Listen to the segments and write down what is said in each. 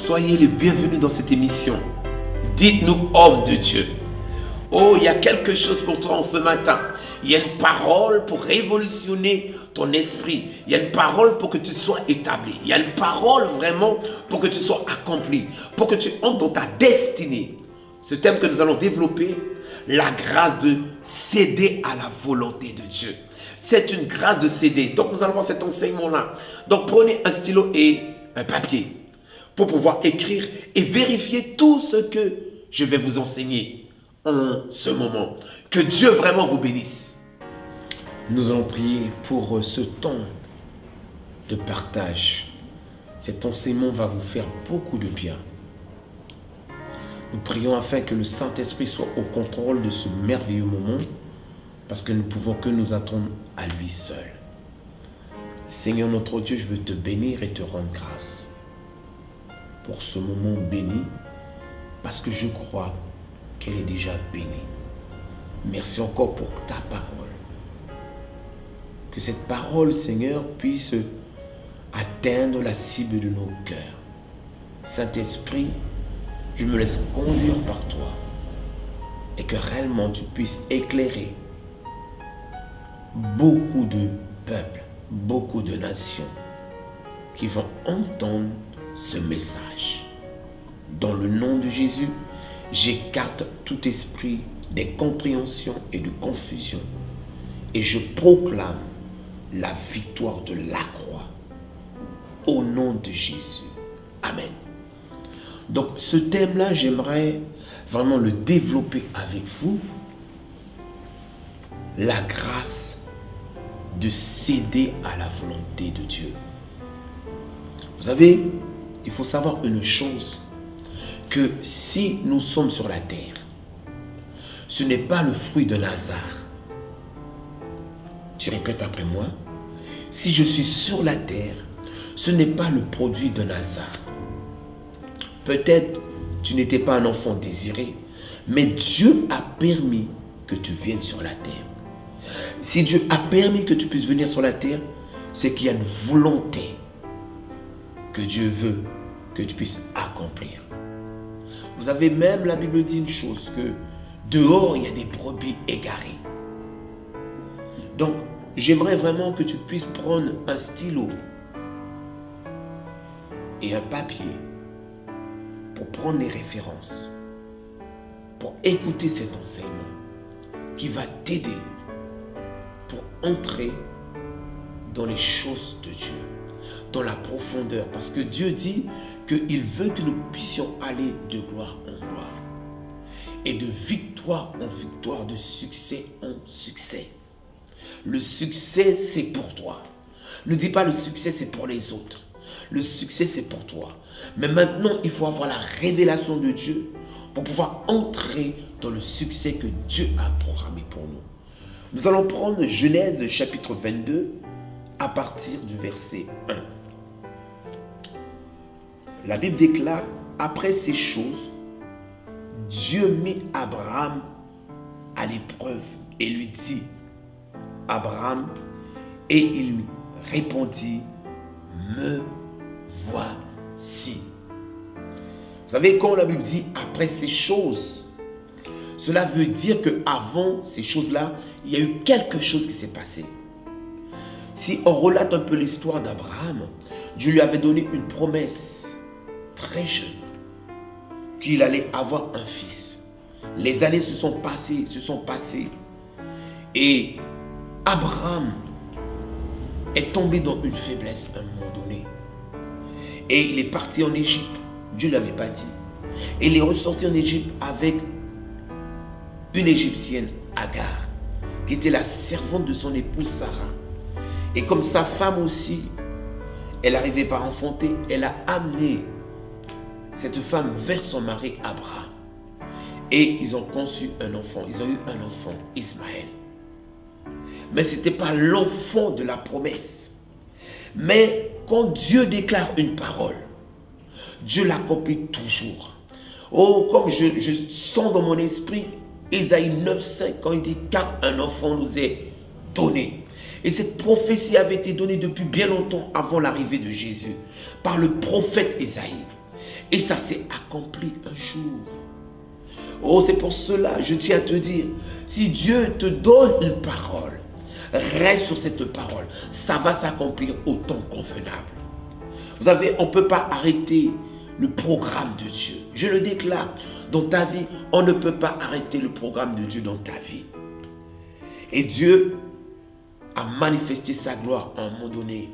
soyez les bienvenus dans cette émission. Dites-nous, homme de Dieu. Oh, il y a quelque chose pour toi en ce matin. Il y a une parole pour révolutionner ton esprit. Il y a une parole pour que tu sois établi. Il y a une parole vraiment pour que tu sois accompli. Pour que tu entres dans ta destinée. Ce thème que nous allons développer, la grâce de céder à la volonté de Dieu. C'est une grâce de céder. Donc nous allons voir cet enseignement-là. Donc prenez un stylo et un papier pour pouvoir écrire et vérifier tout ce que je vais vous enseigner en ce moment. Que Dieu vraiment vous bénisse. Nous allons prier pour ce temps de partage. Cet enseignement va vous faire beaucoup de bien. Nous prions afin que le Saint-Esprit soit au contrôle de ce merveilleux moment, parce que nous ne pouvons que nous attendre à lui seul. Seigneur notre Dieu, je veux te bénir et te rendre grâce pour ce moment béni, parce que je crois qu'elle est déjà bénie. Merci encore pour ta parole. Que cette parole, Seigneur, puisse atteindre la cible de nos cœurs. Saint-Esprit, je me laisse conduire par toi et que réellement tu puisses éclairer beaucoup de peuples, beaucoup de nations qui vont entendre ce message. Dans le nom de Jésus, j'écarte tout esprit d'incompréhension et de confusion et je proclame la victoire de la croix au nom de Jésus. Amen. Donc ce thème-là, j'aimerais vraiment le développer avec vous. La grâce de céder à la volonté de Dieu. Vous savez, il faut savoir une chose, que si nous sommes sur la terre, ce n'est pas le fruit d'un hasard. Tu répètes après moi. Si je suis sur la terre, ce n'est pas le produit d'un hasard. Peut-être tu n'étais pas un enfant désiré, mais Dieu a permis que tu viennes sur la terre. Si Dieu a permis que tu puisses venir sur la terre, c'est qu'il y a une volonté que Dieu veut que tu puisses accomplir. Vous savez, même la Bible dit une chose, que dehors, il y a des brebis égarées. Donc, j'aimerais vraiment que tu puisses prendre un stylo et un papier pour prendre les références, pour écouter cet enseignement qui va t'aider pour entrer dans les choses de Dieu, dans la profondeur. Parce que Dieu dit qu'il veut que nous puissions aller de gloire en gloire et de victoire en victoire, de succès en succès. Le succès, c'est pour toi. Ne dis pas le succès, c'est pour les autres. Le succès, c'est pour toi. Mais maintenant, il faut avoir la révélation de Dieu pour pouvoir entrer dans le succès que Dieu a programmé pour nous. Nous allons prendre Genèse chapitre 22 à partir du verset 1. La Bible déclare, après ces choses, Dieu mit Abraham à l'épreuve et lui dit, Abraham, et il lui répondit, me voici. Vous savez, quand la Bible dit après ces choses, cela veut dire qu'avant ces choses-là, il y a eu quelque chose qui s'est passé. Si on relate un peu l'histoire d'Abraham, Dieu lui avait donné une promesse très jeune, qu'il allait avoir un fils. Les années se sont passées, et Abraham est tombé dans une faiblesse à un moment donné. Et il est parti en Égypte. Dieu ne l'avait pas dit. Et il est ressorti en Égypte avec une Égyptienne, Agar, qui était la servante de son épouse Sarah. Et comme sa femme aussi, elle n'arrivait pas à enfanter, elle a amené cette femme vers son mari Abraham. Et ils ont conçu un enfant. Ils ont eu un enfant, Ismaël. Mais ce n'était pas l'enfant de la promesse. Mais quand Dieu déclare une parole, Dieu l'accomplit toujours. Oh, comme je sens dans mon esprit, Ésaïe 9,5, quand il dit « Car un enfant nous est donné ». Et cette prophétie avait été donnée depuis bien longtemps avant l'arrivée de Jésus, par le prophète Ésaïe. Et ça s'est accompli un jour. Oh, c'est pour cela, je tiens à te dire, si Dieu te donne une parole, reste sur cette parole. Ça va s'accomplir au temps convenable. Vous savez, on ne peut pas arrêter le programme de Dieu. Je le déclare, dans ta vie, on ne peut pas arrêter le programme de Dieu dans ta vie. Et Dieu a manifesté sa gloire à un moment donné.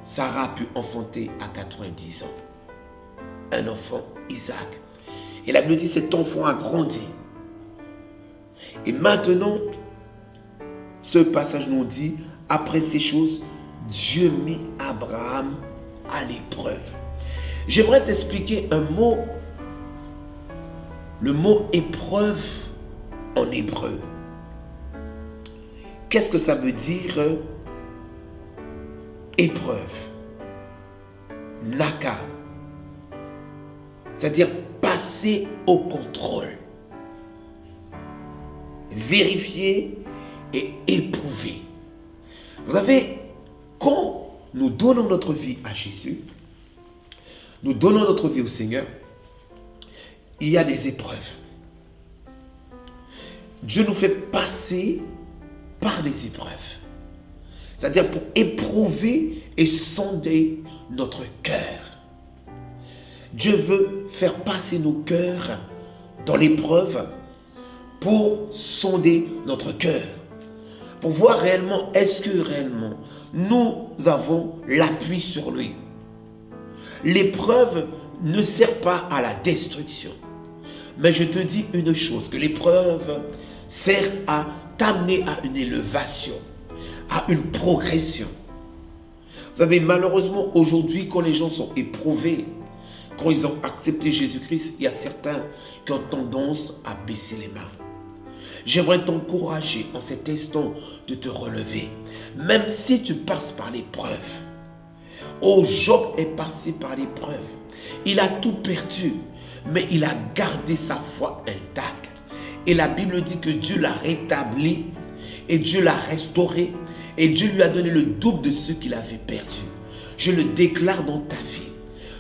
Sarah a pu enfanter à 90 ans. Un enfant, Isaac. Et la Bible dit, cet enfant a grandi. Et maintenant, ce passage nous dit, après ces choses, Dieu mit Abraham à l'épreuve. J'aimerais t'expliquer un mot, le mot épreuve en hébreu. Qu'est-ce que ça veut dire épreuve? Naka. C'est-à-dire passer au contrôle. Vérifier et éprouver. Vous savez, quand nous donnons notre vie à Jésus, nous donnons notre vie au Seigneur, il y a des épreuves. Dieu nous fait passer par des épreuves. C'est-à-dire pour éprouver et sonder notre cœur. Dieu veut faire passer nos cœurs dans l'épreuve pour sonder notre cœur. Pour voir réellement, est-ce que réellement nous avons l'appui sur lui. L'épreuve ne sert pas à la destruction. Mais je te dis une chose, que l'épreuve sert à t'amener à une élévation, à une progression. Vous savez, malheureusement, aujourd'hui, quand les gens sont éprouvés, quand ils ont accepté Jésus-Christ, il y a certains qui ont tendance à baisser les mains. J'aimerais t'encourager en cet instant de te relever, même si tu passes par l'épreuve. Oh, Job est passé par l'épreuve. Il a tout perdu, mais il a gardé sa foi intacte. Et la Bible dit que Dieu l'a rétabli et Dieu l'a restauré et Dieu lui a donné le double de ce qu'il avait perdu. Je le déclare dans ta vie.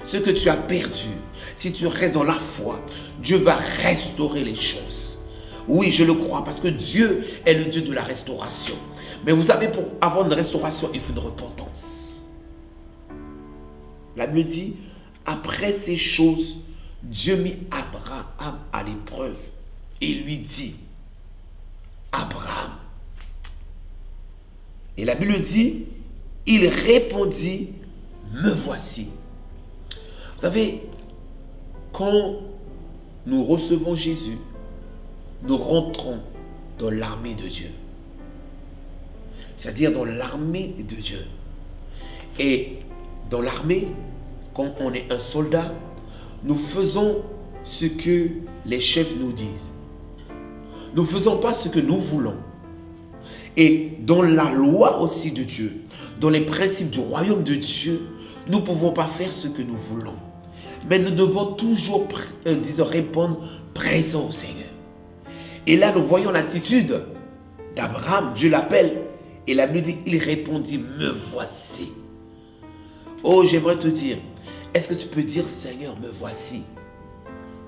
Ce que tu as perdu, si tu restes dans la foi, Dieu va restaurer les choses. Oui, je le crois, parce que Dieu est le Dieu de la restauration. Mais vous savez, pour avoir une restauration, il faut une repentance. La Bible dit, après ces choses, Dieu mit Abraham à l'épreuve et lui dit, Abraham. Et la Bible dit, il répondit, me voici. Vous savez, quand nous recevons Jésus, nous rentrons dans l'armée de Dieu. C'est-à-dire dans l'armée de Dieu. Et dans l'armée, quand on est un soldat, nous faisons ce que les chefs nous disent. Nous ne faisons pas ce que nous voulons. Et dans la loi aussi de Dieu, dans les principes du royaume de Dieu, nous ne pouvons pas faire ce que nous voulons. Mais nous devons toujours répondre présent au Seigneur. Et là, nous voyons l'attitude d'Abraham. Dieu l'appelle. Et la Bible dit, il répondit, me voici. Oh, j'aimerais te dire, est-ce que tu peux dire, Seigneur, me voici.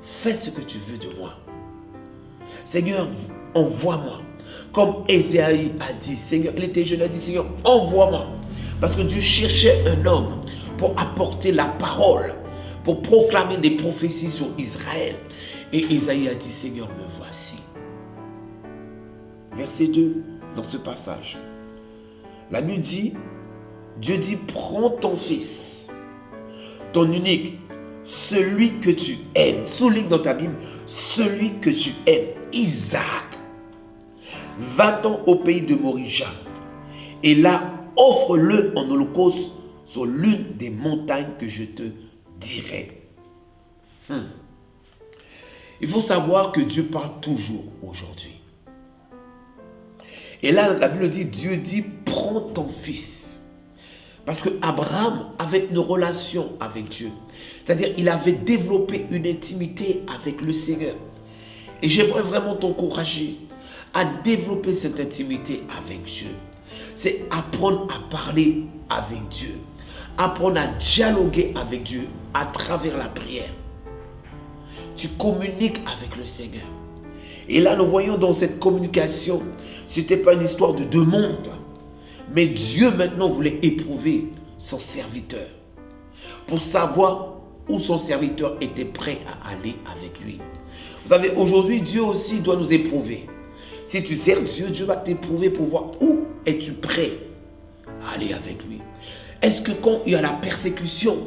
Fais ce que tu veux de moi. Seigneur, envoie-moi. Comme Ésaïe a dit, Seigneur, il était jeune, il a dit, Seigneur, envoie-moi. Parce que Dieu cherchait un homme pour apporter la parole, pour proclamer des prophéties sur Israël. Et Ésaïe a dit, Seigneur, me voici. Verset 2, dans ce passage. La Bible dit, Dieu dit, prends ton fils, ton unique, celui que tu aimes. Souligne dans ta Bible, celui que tu aimes, Isaac. Va-t'en au pays de Morija. Et là, offre-le en holocauste sur l'une des montagnes que je te dirai. Il faut savoir que Dieu parle toujours aujourd'hui. Et là, la Bible dit, Dieu dit, prends ton fils. Parce que Abraham avait une relation avec Dieu. C'est-à-dire, il avait développé une intimité avec le Seigneur. Et j'aimerais vraiment t'encourager à développer cette intimité avec Dieu. C'est apprendre à parler avec Dieu. apprendre à dialoguer avec Dieu à travers la prière. Tu communiques avec le Seigneur. Et là, nous voyons dans cette communication, ce n'était pas une histoire de deux mondes. Mais Dieu maintenant voulait éprouver son serviteur pour savoir où son serviteur était prêt à aller avec lui. Vous savez, aujourd'hui, Dieu aussi doit nous éprouver. Si tu sers Dieu, Dieu va t'éprouver pour voir où es-tu prêt à aller avec lui. Est-ce que quand il y a la persécution,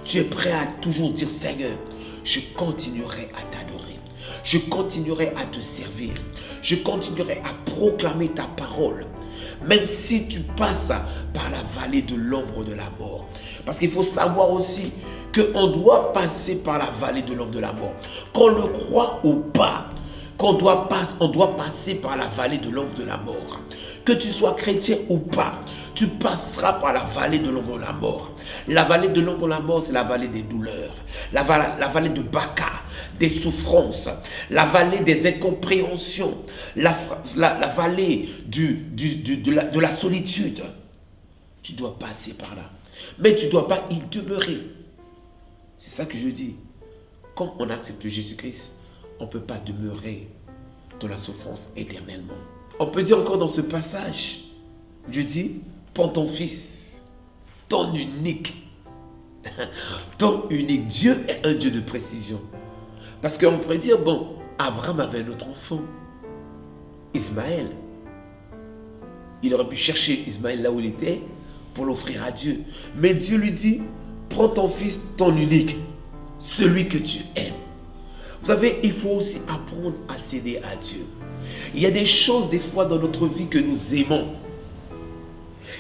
tu es prêt à toujours dire, Seigneur, je continuerai à t'adorer. Je continuerai à te servir. Je continuerai à proclamer ta parole. Même si tu passes par la vallée de l'ombre de la mort. Parce qu'il faut savoir aussi qu'on doit passer par la vallée de l'ombre de la mort. Qu'on le croit ou pas, on doit passer par la vallée de l'ombre de la mort. Que tu sois chrétien ou pas, tu passeras par la vallée de l'ombre de la mort. La vallée de l'ombre de la mort, c'est la vallée des douleurs. La vallée de Baca, des souffrances. La vallée des incompréhensions. La vallée de la solitude. Tu dois passer par là. Mais tu ne dois pas y demeurer. C'est ça que je dis. Quand on accepte Jésus-Christ, on ne peut pas demeurer dans la souffrance éternellement. On peut dire encore dans ce passage, Dieu dit, prends ton fils, ton unique. Ton unique. Dieu est un Dieu de précision. Parce qu'on pourrait dire, bon, Abraham avait un autre enfant, Ismaël. Il aurait pu chercher Ismaël là où il était pour l'offrir à Dieu. Mais Dieu lui dit, prends ton fils, ton unique, celui que tu aimes. Vous savez, il faut aussi apprendre à céder à Dieu. Il y a des choses des fois dans notre vie que nous aimons.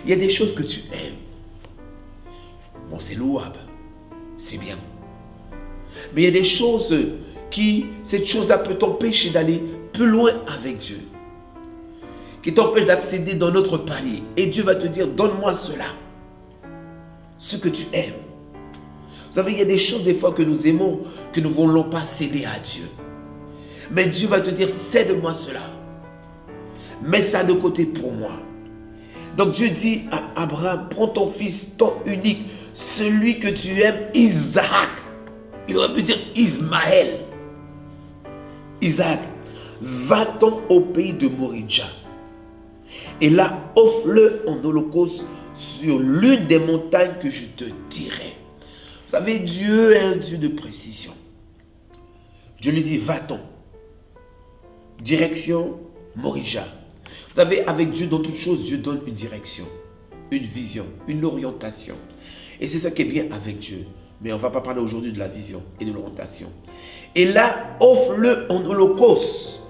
Il y a des choses que tu aimes. Bon, c'est louable. C'est bien. Mais il y a des choses cette chose-là peut t'empêcher d'aller plus loin avec Dieu. Qui t'empêche d'accéder dans notre palier. Et Dieu va te dire, donne-moi cela. Ce que tu aimes. Vous savez, il y a des choses des fois que nous aimons, que nous ne voulons pas céder à Dieu. Mais Dieu va te dire, cède-moi cela. Mets ça de côté pour moi. Donc Dieu dit à Abraham, prends ton fils, ton unique, celui que tu aimes, Isaac. Il aurait pu dire Ismaël. Isaac, va-t'en au pays de Moridja. Et là, offre-le en holocauste sur l'une des montagnes que je te dirai. Vous savez, Dieu est un Dieu de précision. Dieu lui dit, va-t'en. Direction Moridja. Vous savez, avec Dieu, dans toutes choses, Dieu donne une direction, une vision, une orientation. Et c'est ça qui est bien avec Dieu. Mais on ne va pas parler aujourd'hui de la vision et de l'orientation. Et là, offre-le en holocauste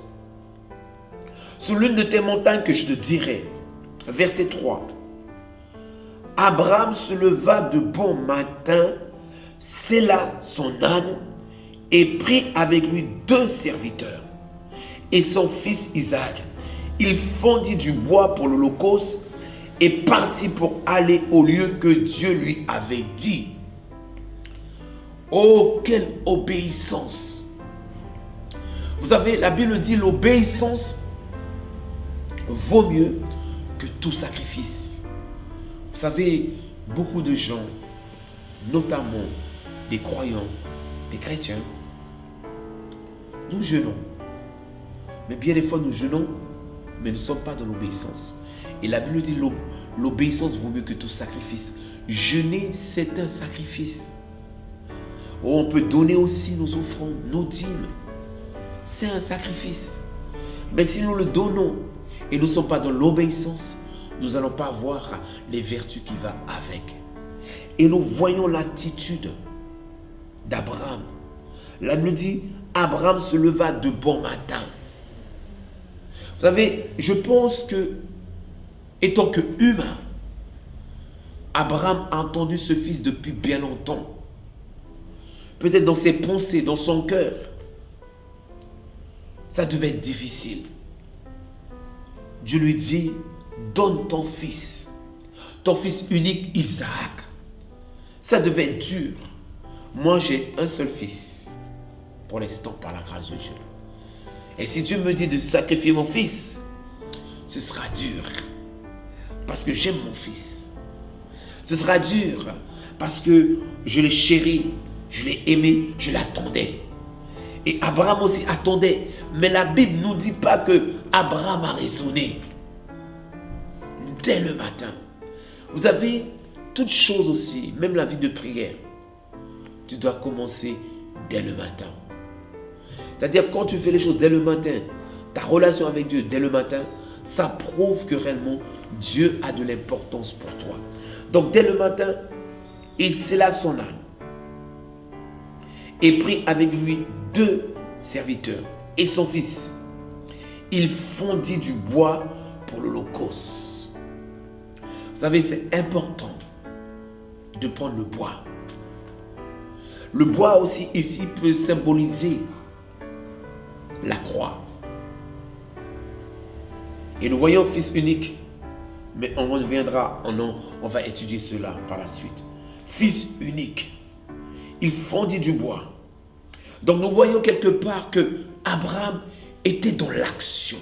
sur l'une de tes montagnes que je te dirai. Verset 3. Abraham se leva de bon matin, sella son âne et prit avec lui 2 serviteurs et son fils Isaac. Il fondit du bois pour l'holocauste et partit pour aller au lieu que Dieu lui avait dit. Oh, quelle obéissance! Vous savez, la Bible dit l'obéissance vaut mieux que tout sacrifice. Vous savez, beaucoup de gens, notamment des croyants, des chrétiens, nous jeûnons. Mais bien des fois, nous jeûnons, mais nous ne sommes pas dans l'obéissance. Et la Bible dit l'obéissance vaut mieux que tout sacrifice. Jeûner, c'est un sacrifice. On peut donner aussi nos offrandes, nos dîmes. C'est un sacrifice. Mais si nous le donnons et nous ne sommes pas dans l'obéissance, nous n'allons pas avoir les vertus qui vont avec. Et nous voyons l'attitude d'Abraham. La Bible dit, Abraham se leva de bon matin. Vous savez, je pense que, étant que humain, Abraham a entendu ce fils depuis bien longtemps. Peut-être dans ses pensées, dans son cœur. Ça devait être difficile. Dieu lui dit, donne ton fils unique Isaac. Ça devait être dur. Moi, j'ai un seul fils, pour l'instant, par la grâce de Dieu. Et si Dieu me dit de sacrifier mon fils, ce sera dur. Parce que j'aime mon fils. Ce sera dur. parce que je l'ai chéri, je l'ai aimé, je l'attendais. Et Abraham aussi attendait. Mais la Bible ne nous dit pas que Abraham a raisonné dès le matin. Vous avez toute chose aussi, même la vie de prière. Tu dois commencer dès le matin. C'est-à-dire quand tu fais les choses dès le matin, ta relation avec Dieu dès le matin, ça prouve que réellement Dieu a de l'importance pour toi. Donc dès le matin, il scella son âne et prit avec lui 2 serviteurs et son fils. Il fondit du bois pour l'holocauste. Vous savez, c'est important de prendre le bois. Le bois aussi ici peut symboliser la croix. Et nous voyons fils unique, mais on reviendra, on va étudier cela par la suite. Fils unique, il fondit du bois. Donc nous voyons quelque part que Abraham était dans l'action.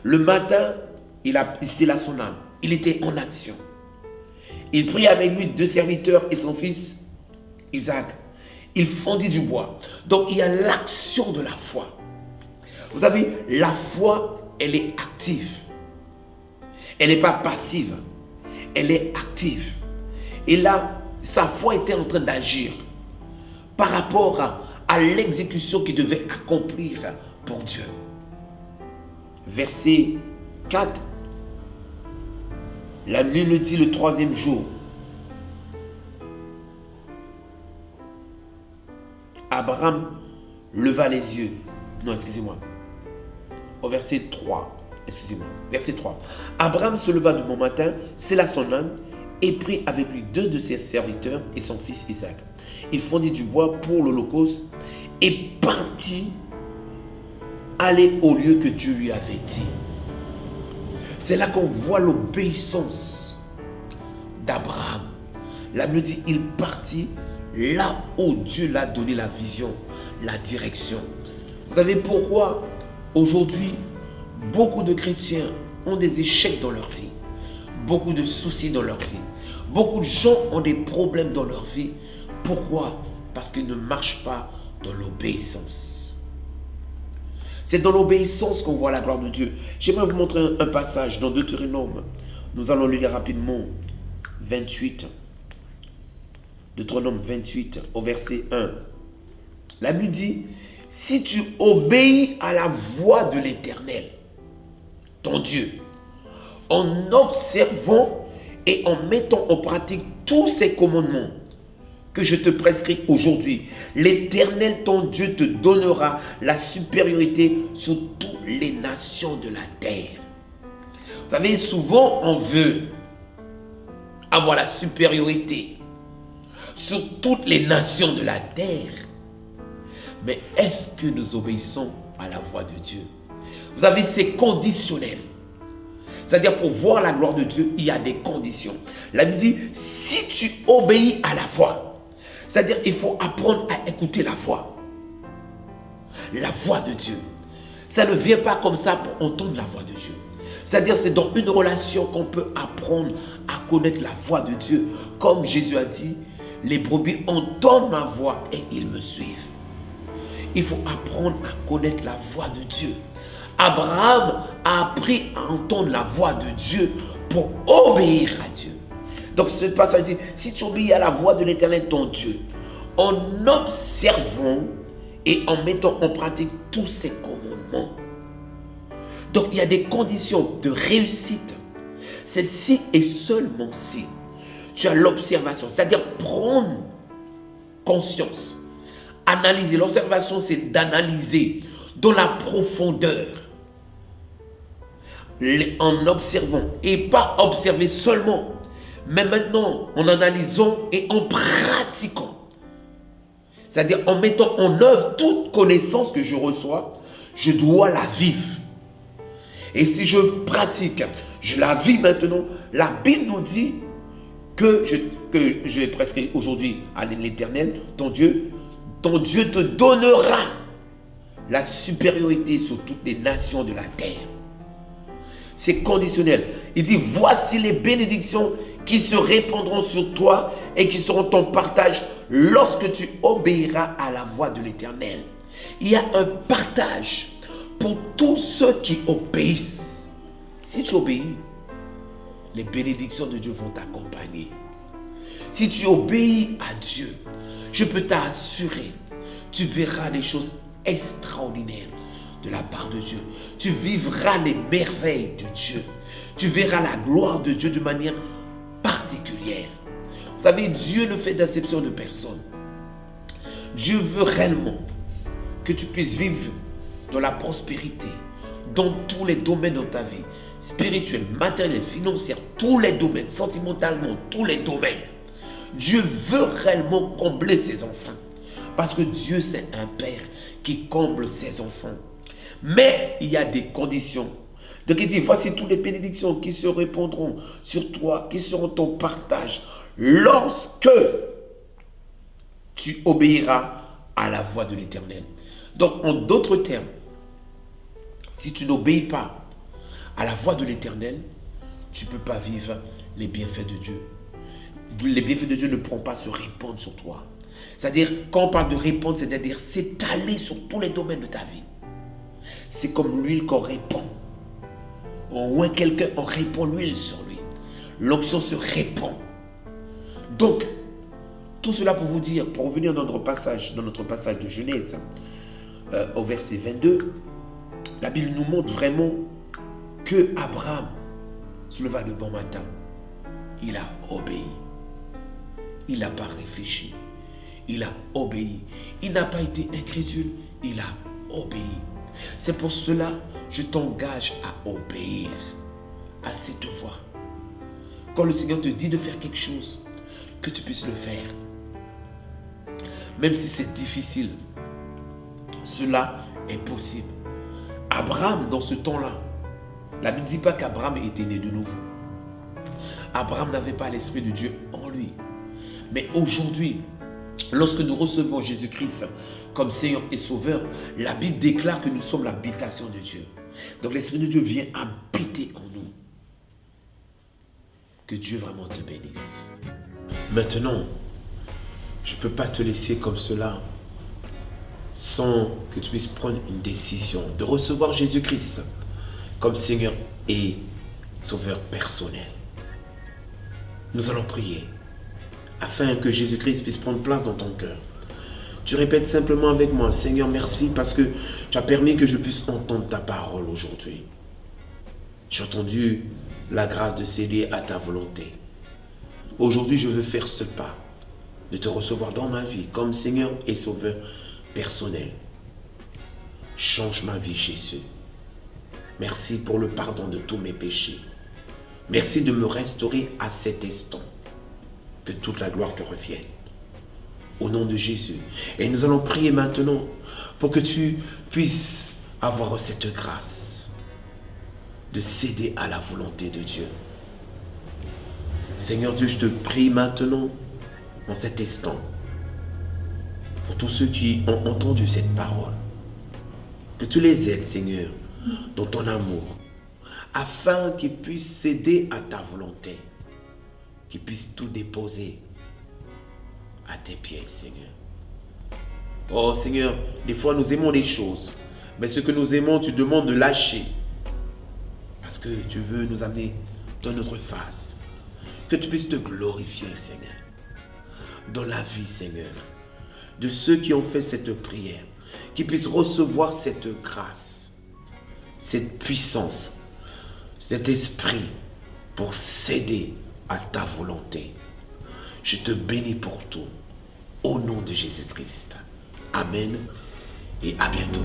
Le matin, il scella son âme. Il était en action. Il prit avec lui 2 serviteurs et son fils Isaac. Il fondit du bois. Donc il y a l'action de la foi. Vous savez, la foi, elle est active. Elle n'est pas passive. Elle est active. Et là, sa foi était en train d'agir par rapport à l'exécution qu'il devait accomplir pour Dieu. Verset 4. La nuit le dit le 3e jour. Abraham leva les yeux. Non, excusez-moi. Au verset 3. Excusez-moi. Verset 3. Abraham se leva de bon matin, scella son âne et prit avec lui 2 de ses serviteurs et son fils Isaac. Il fondit du bois pour l'holocauste et partit aller au lieu que Dieu lui avait dit. C'est là qu'on voit l'obéissance d'Abraham. La Bible dit, il partit là où Dieu l'a donné la vision, la direction. Vous savez pourquoi aujourd'hui, beaucoup de chrétiens ont des échecs dans leur vie, beaucoup de soucis dans leur vie. Beaucoup de gens ont des problèmes dans leur vie. Pourquoi? Parce qu'ils ne marchent pas dans l'obéissance. C'est dans l'obéissance qu'on voit la gloire de Dieu. J'aimerais vous montrer un passage dans Deutéronome. Nous allons lire rapidement 28. Deutéronome 28 au verset 1. La Bible dit, si tu obéis à la voix de l'Éternel, ton Dieu, en observant et en mettant en pratique tous ces commandements que je te prescris aujourd'hui, l'Éternel, ton Dieu, te donnera la supériorité sur toutes les nations de la terre. Vous savez, souvent on veut avoir la supériorité sur toutes les nations de la terre. Mais est-ce que nous obéissons à la voix de Dieu? Vous savez, c'est conditionnel. C'est-à-dire, pour voir la gloire de Dieu, il y a des conditions. La Bible dit, si tu obéis à la voix, c'est-à-dire, il faut apprendre à écouter la voix. La voix de Dieu. Ça ne vient pas comme ça pour entendre la voix de Dieu. C'est-à-dire, c'est dans une relation qu'on peut apprendre à connaître la voix de Dieu. Comme Jésus a dit, les brebis entendent ma voix et ils me suivent. Il faut apprendre à connaître la voix de Dieu. Abraham a appris à entendre la voix de Dieu pour obéir à Dieu. Donc ce passage dit, si tu obéis à la voix de l'Éternel ton Dieu, en observant et en mettant en pratique tous ses commandements. Donc il y a des conditions de réussite. C'est si et seulement si tu as l'observation, c'est-à-dire prendre conscience. Analyser. L'observation, c'est d'analyser dans la profondeur. En observant. Et pas observer seulement. Mais maintenant, en analysant et en pratiquant. C'est-à-dire en mettant en œuvre toute connaissance que je reçois, je dois la vivre. Et si je pratique, je la vis maintenant. La Bible nous dit que je prescris aujourd'hui à l'Éternel, ton Dieu te donnera la supériorité sur toutes les nations de la terre. C'est conditionnel. Il dit, voici les bénédictions qui se répandront sur toi et qui seront ton partage lorsque tu obéiras à la voix de l'Éternel. Il y a un partage pour tous ceux qui obéissent. Si tu obéis, les bénédictions de Dieu vont t'accompagner. Si tu obéis à Dieu, je peux t'assurer, tu verras des choses extraordinaires de la part de Dieu. Tu vivras les merveilles de Dieu. Tu verras la gloire de Dieu de manière particulière. Vous savez, Dieu ne fait d'acception de personne. Dieu veut réellement que tu puisses vivre dans la prospérité, dans tous les domaines de ta vie, spirituel, matériel, financier, tous les domaines, sentimentalement, tous les domaines. Dieu veut réellement combler ses enfants. Parce que Dieu, c'est un Père qui comble ses enfants. Mais il y a des conditions. Donc il dit, voici toutes les bénédictions qui se répandront sur toi, qui seront ton partage, lorsque tu obéiras à la voix de l'Éternel. Donc en d'autres termes, si tu n'obéis pas à la voix de l'Éternel, tu ne peux pas vivre les bienfaits de Dieu. Les bienfaits de Dieu ne pourront pas se répandre sur toi. C'est-à-dire, quand on parle de répandre, c'est-à-dire s'étaler sur tous les domaines de ta vie. C'est comme l'huile qu'on répand. On oint quelqu'un, on répand l'huile sur lui. L'onction se répand. Donc, tout cela pour vous dire, pour revenir dans notre passage de Genèse, au verset 22, la Bible nous montre vraiment que Abraham se leva de bon matin. Il a obéi. Il n'a pas réfléchi. Il a obéi. Il n'a pas été incrédule. Il a obéi. C'est pour cela que je t'engage à obéir à cette voix. Quand le Seigneur te dit de faire quelque chose, que tu puisses le faire. Même si c'est difficile, cela est possible. Abraham, dans ce temps-là, la Bible ne dit pas qu'Abraham était né de nouveau. Abraham n'avait pas l'Esprit de Dieu en lui. Mais aujourd'hui, lorsque nous recevons Jésus-Christ comme Seigneur et Sauveur, la Bible déclare que nous sommes l'habitation de Dieu. Donc l'Esprit de Dieu vient habiter en nous. Que Dieu vraiment te bénisse. Maintenant, je ne peux pas te laisser comme cela sans que tu puisses prendre une décision de recevoir Jésus-Christ comme Seigneur et Sauveur personnel. Nous allons prier afin que Jésus-Christ puisse prendre place dans ton cœur. Tu répètes simplement avec moi, Seigneur, merci parce que tu as permis que je puisse entendre ta parole aujourd'hui. J'ai entendu la grâce de céder à ta volonté. Aujourd'hui, je veux faire ce pas, de te recevoir dans ma vie comme Seigneur et Sauveur personnel. Change ma vie, Jésus. Merci pour le pardon de tous mes péchés. Merci de me restaurer à cet instant. Que toute la gloire te revienne. Au nom de Jésus. Et nous allons prier maintenant pour que tu puisses avoir cette grâce de céder à la volonté de Dieu. Seigneur Dieu, je te prie maintenant, en cet instant, pour tous ceux qui ont entendu cette parole, que tu les aides, Seigneur, dans ton amour, afin qu'ils puissent céder à ta volonté, qu'ils puissent tout déposer à tes pieds, Seigneur. Oh Seigneur, des fois nous aimons des choses, mais ce que nous aimons, tu demandes de lâcher, parce que tu veux nous amener dans notre face. Que tu puisses te glorifier, Seigneur, dans la vie, Seigneur, de ceux qui ont fait cette prière, qui puissent recevoir cette grâce, cette puissance, cet esprit pour céder à ta volonté. Je te bénis pour tout, au nom de Jésus-Christ. Amen et à bientôt.